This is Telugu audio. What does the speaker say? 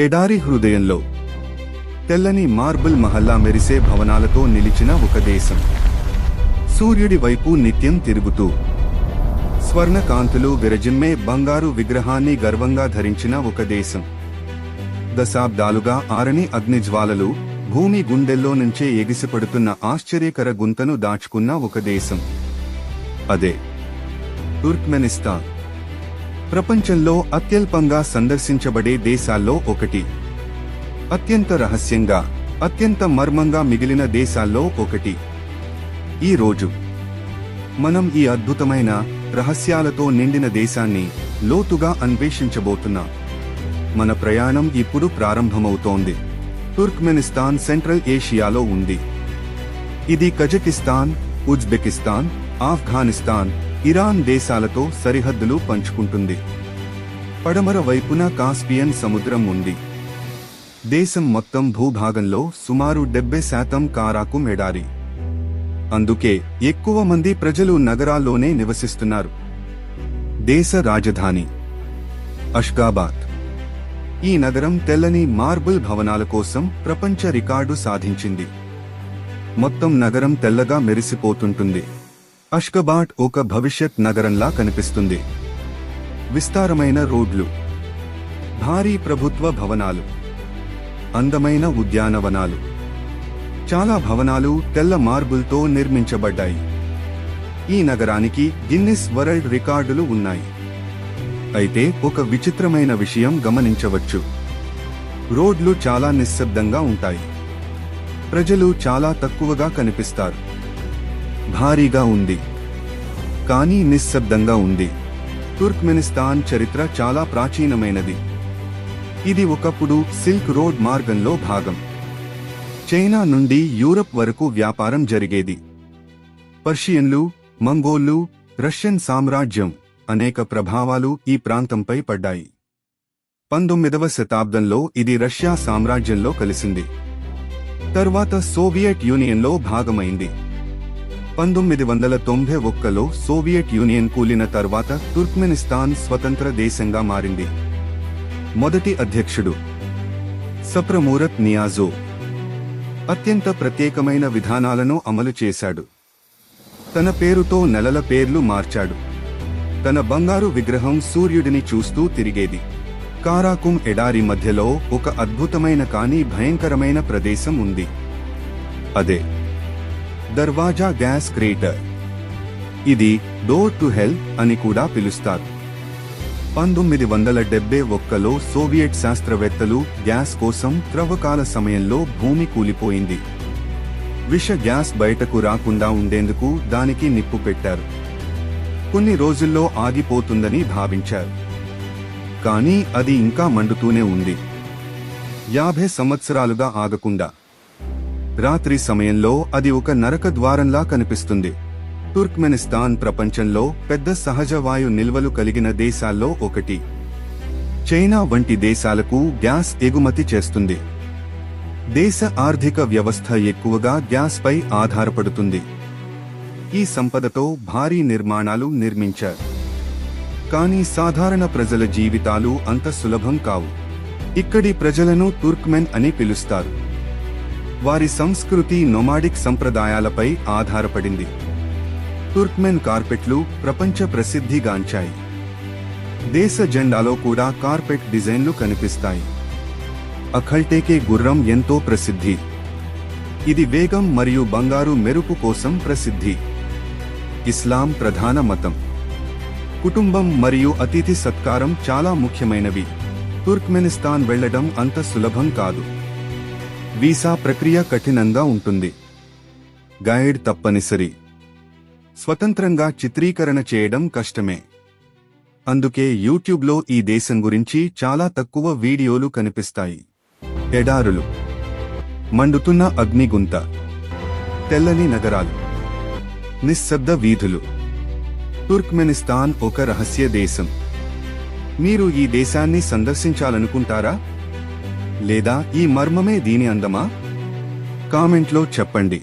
ఎడారి హృదయంలో తెల్లని మార్బుల్ మహల్లా మెరిసే భవనాలతో నిలిచిన ఒక దేశం. సూర్యుడి వైపు నిత్యం తిరుగుతూ స్వర్ణకాంతులు విరజిమ్మే బంగారు విగ్రహాన్ని గర్వంగా ధరించిన ఒక దేశం. దశాబ్దాలుగా ఆరని అగ్నిజ్వాలలు భూమి గుండెల్లో నుంచే ఎగిసిపడుతున్న ఆశ్చర్యకర గుంతను దాచుకున్న ఒక దేశం. అదే తుర్క్మెనిస్తాన్. ప్రపంచంలో అత్యల్పంగా సందర్శించబడే దేశాల్లో ఒకటి. అత్యంత రహస్యంగా, అత్యంత మర్మంగా మిగిలిన దేశాల్లో ఒకటి. ఈ రోజు మనం ఈ అద్భుతమైన రహస్యాలతో నిండిన దేశాన్ని లోతుగా అన్వేషించబోతున్నాం. మన ప్రయాణం ఇప్పుడు ప్రారంభమవుతోంది. తుర్క్మెనిస్తాన్ సెంట్రల్ ఏషియాలో ఉంది. ఇది కజకిస్తాన్, ఉజ్బెకిస్తాన్, ఆఫ్ఘనిస్తాన్, ఇరాన్ దేశాలతో సరిహద్దులు పంచుకుంటుంది. పడమర వైపున కాస్పియన్ సముద్రం ఉంది. దేశం మొత్తం భూభాగంలో సుమారు 70% కారాకుం ఎడారి. అందుకే ఎక్కువ మంది ప్రజలు నగరాల్లోనే నివసిస్తున్నారు. దేశ రాజధాని అష్గాబాద్. ఈ నగరం తెల్లని మార్బుల్ భవనాల కోసం ప్రపంచ రికార్డు సాధించింది. మొత్తం నగరం తెల్లగా మెరిసిపోతుంటుంది. అష్గాబాద్ ఒక భవిష్యత్ నగరంలా కనిపిస్తుంది. విస్తారమైన రోడ్లు, భారీ ప్రభుత్వ భవనాలు, అందమైన ఉద్యానవనాలు. చాలా భవనాలు తెల్ల మార్బుల్తో నిర్మించబడ్డాయి. ఈ నగరానికి గిన్నిస్ వరల్డ్ రికార్డులు ఉన్నాయి. అయితే ఒక విచిత్రమైన విషయం గమనించవచ్చు. రోడ్లు చాలా నిశ్శబ్దంగా ఉంటాయి. ప్రజలు చాలా తక్కువగా కనిపిస్తారు. భారీగా ఉంది, కానీ నిశ్శబ్దంగా ఉంది. తుర్క్మెనిస్తాన్ చరిత్ర చాలా ప్రాచీనమైనది. ఇది ఒకప్పుడు సిల్క్ రోడ్ మార్గంలో భాగం. చైనా నుండి యూరప్ వరకు వ్యాపారం జరిగేది. పర్షియన్లు, మంగోళ్లు, రష్యన్ సామ్రాజ్యం అనేక ప్రభావాలు ఈ ప్రాంతంపై పడ్డాయి. 19వ శతాబ్దంలో ఇది రష్యా సామ్రాజ్యంలో కలిసింది. తర్వాత సోవియట్ యూనియన్లో భాగమైంది. 1991లో సోవియట్ యూనియన్ కూలిన తర్వాత తుర్క్మెనిస్తాన్ స్వతంత్ర దేశంగా మారింది. మొదటి అధ్యక్షుడు సప్రమూరత్ నియాజోవ్ అత్యంత ప్రత్యేకమైన విధానాలను అమలు చేశాడు. తన పేరుతో నెలల పేర్లు మార్చాడు. తన బంగారు విగ్రహం సూర్యుడిని చూస్తూ తిరిగేది. కారాకుం ఎడారి మధ్యలో ఒక అద్భుతమైన కానీ భయంకరమైన ప్రదేశం ఉంది. అదే దర్వాజా గ్యాస్ క్రేటర్. ఇది డోర్ టు హెల్ అని కూడా పిలుస్తారు. 1971లో సోవియట్ శాస్త్రవేత్తలు గ్యాస్ కోసం త్రవ్వకాల సమయంలో భూమి కూలిపోయింది. విష గ్యాస్ బయటకు రాకుండా ఉండేందుకు దానికి నిప్పు పెట్టారు. కొన్ని రోజుల్లో ఆగిపోతుందని భావించారు. కానీ అది ఇంకా మండుతూనే ఉంది. 50 సంవత్సరాలుగా ఆగకుండా. రాత్రి సమయంలో అది ఒక నరక ద్వారంలా కనిపిస్తుంది. తుర్క్మెనిస్తాన్ ప్రపంచంలో పెద్ద సహజ వాయు నిల్వలు కలిగిన దేశాల్లో ఒకటి. చైనా వంటి దేశాలకు గ్యాస్ ఎగుమతి చేస్తుంది. దేశ ఆర్థిక వ్యవస్థ ఎక్కువగా గ్యాస్ పై ఆధారపడుతుంది. ఈ సంపదతో భారీ నిర్మాణాలు నిర్మించారు. కానీ సాధారణ ప్రజల జీవితాలు అంత సులభం కావు. ఇక్కడి ప్రజలను తుర్క్మెన్ అని పిలుస్తారు. వారి సంస్కృతి నొమాడిక్ సంప్రదాయాలపై ఆధారపడింది. తుర్క్మెన్ కార్పెట్లు ప్రపంచ ప్రసిద్ధిగాంచాయి. దేశ జెండాలో కూడా కార్పెట్ డిజైన్లు కనిపిస్తాయి. అఖల్టేకే గుర్రం ఎంతో ప్రసిద్ధి. ఇది వేగం మరియు బంగారు మెరుపు కోసం ప్రసిద్ధి. ఇస్లాం ప్రధాన మతం. కుటుంబం మరియు అతిథి సత్కారం చాలా ముఖ్యమైనవి. తుర్క్మెనిస్తాన్ వెళ్లడం అంత సులభం కాదు. వీసా ప్రక్రియ కఠినంగా ఉంటుంది. గైడ్ తప్పనిసరి. స్వతంత్రంగా చిత్రీకరణ చేయడం కష్టమే. అందుకే యూట్యూబ్లో ఈ దేశం గురించి చాలా తక్కువ వీడియోలు కనిపిస్తాయి. ఎడారులు, మండుతున్న అగ్నిగుంత, తెల్లని నగరాలు, నిశ్శబ్ద వీధులు. తుర్క్మెనిస్తాన్ ఒక రహస్య దేశం. మీరు ఈ దేశాన్ని సందర్శించాలనుకుంటారా? లేదా ఈ మర్మమే దీని అందమా? కామెంట్లో చెప్పండి.